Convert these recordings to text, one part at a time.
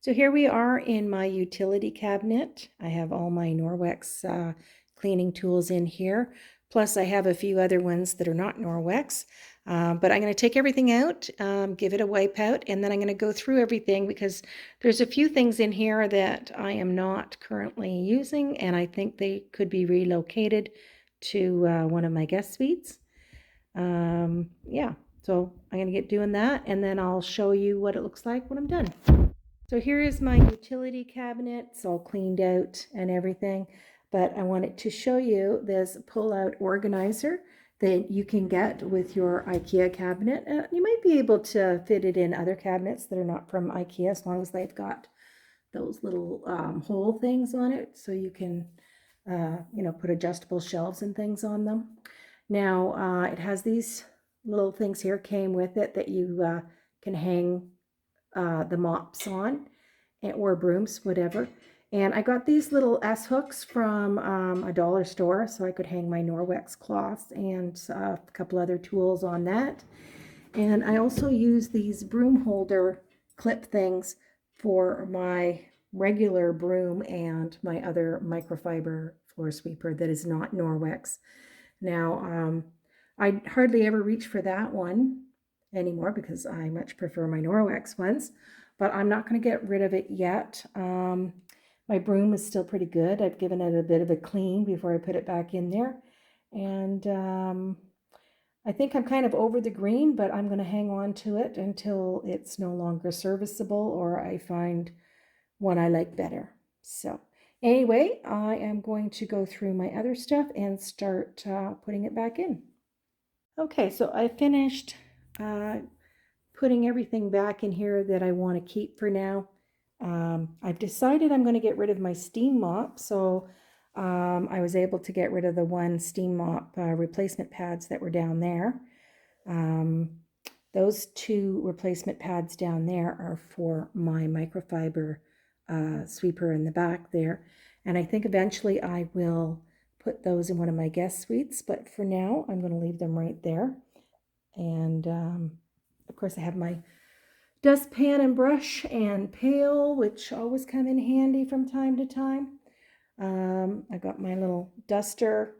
So here we are in my utility cabinet. I have all my Norwex cleaning tools in here. Plus I have a few other ones that are not Norwex. But I'm going to take everything out, give it a wipe out, and then I'm going to go through everything because there's a few things in here that I am not currently using, and I think they could be relocated to one of my guest suites. Yeah, so I'm going to get doing that, and then I'll show you what it looks like when I'm done. So here is my utility cabinet. It's all cleaned out and everything, but I wanted to show you this pull-out organizer that you can get with your IKEA cabinet. You might be able to fit it in other cabinets that are not from IKEA as long as they've got those little hole things on it, so you can put adjustable shelves and things on them. Now it has these little things here, came with it, that you can hang the mops on, or brooms, whatever. And I got these little S hooks from a dollar store so I could hang my Norwex cloths and a couple other tools on that. And I also use these broom holder clip things for my regular broom and my other microfiber floor sweeper that is not Norwex. Now, I hardly ever reach for that one anymore because I much prefer my Norwex ones, but I'm not going to get rid of it yet. My broom is still pretty good. I've given it a bit of a clean before I put it back in there. And I think I'm kind of over the green, but I'm going to hang on to it until it's no longer serviceable or I find one I like better. So anyway, I am going to go through my other stuff and start putting it back in. Okay, so I finished putting everything back in here that I want to keep for now. I've decided I'm going to get rid of my steam mop, so I was able to get rid of the one steam mop replacement pads that were down there. Those two replacement pads down there are for my microfiber sweeper in the back there, and I think eventually I will put those in one of my guest suites, but for now I'm going to leave them right there. And of course I have my dustpan and brush and pail, which always come in handy from time to time. I got my little duster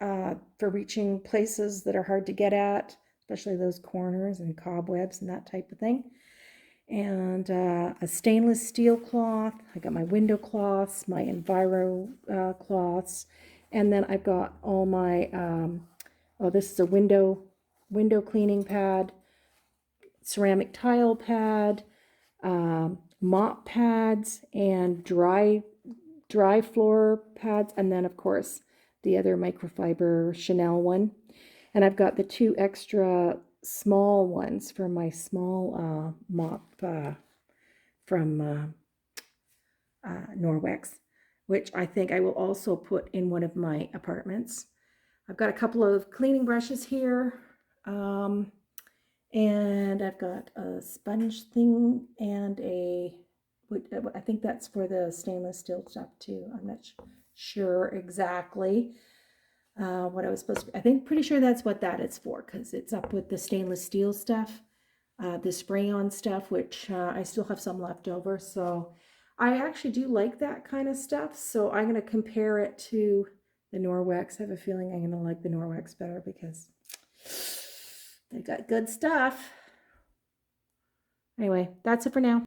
for reaching places that are hard to get at, especially those corners and cobwebs and that type of thing. And a stainless steel cloth. I got my window cloths, my Enviro cloths, and then I've got all my, this is a window cleaning pad, ceramic tile pad, mop pads, and dry floor pads, and then of course the other microfiber Chanel one. And I've got the two extra small ones for my small mop from Norwex, which I think I will also put in one of my apartments. I've got a couple of cleaning brushes here, and I've got a sponge thing and I think that's for the stainless steel stuff too. I'm not sure exactly what I was supposed to. I think pretty sure that's what that is for, because it's up with the stainless steel stuff, the spray-on stuff, which I still have some left over. So I actually do like that kind of stuff. So I'm going to compare it to the Norwex. I have a feeling I'm going to like the Norwex better because they got good stuff. Anyway, that's it for now.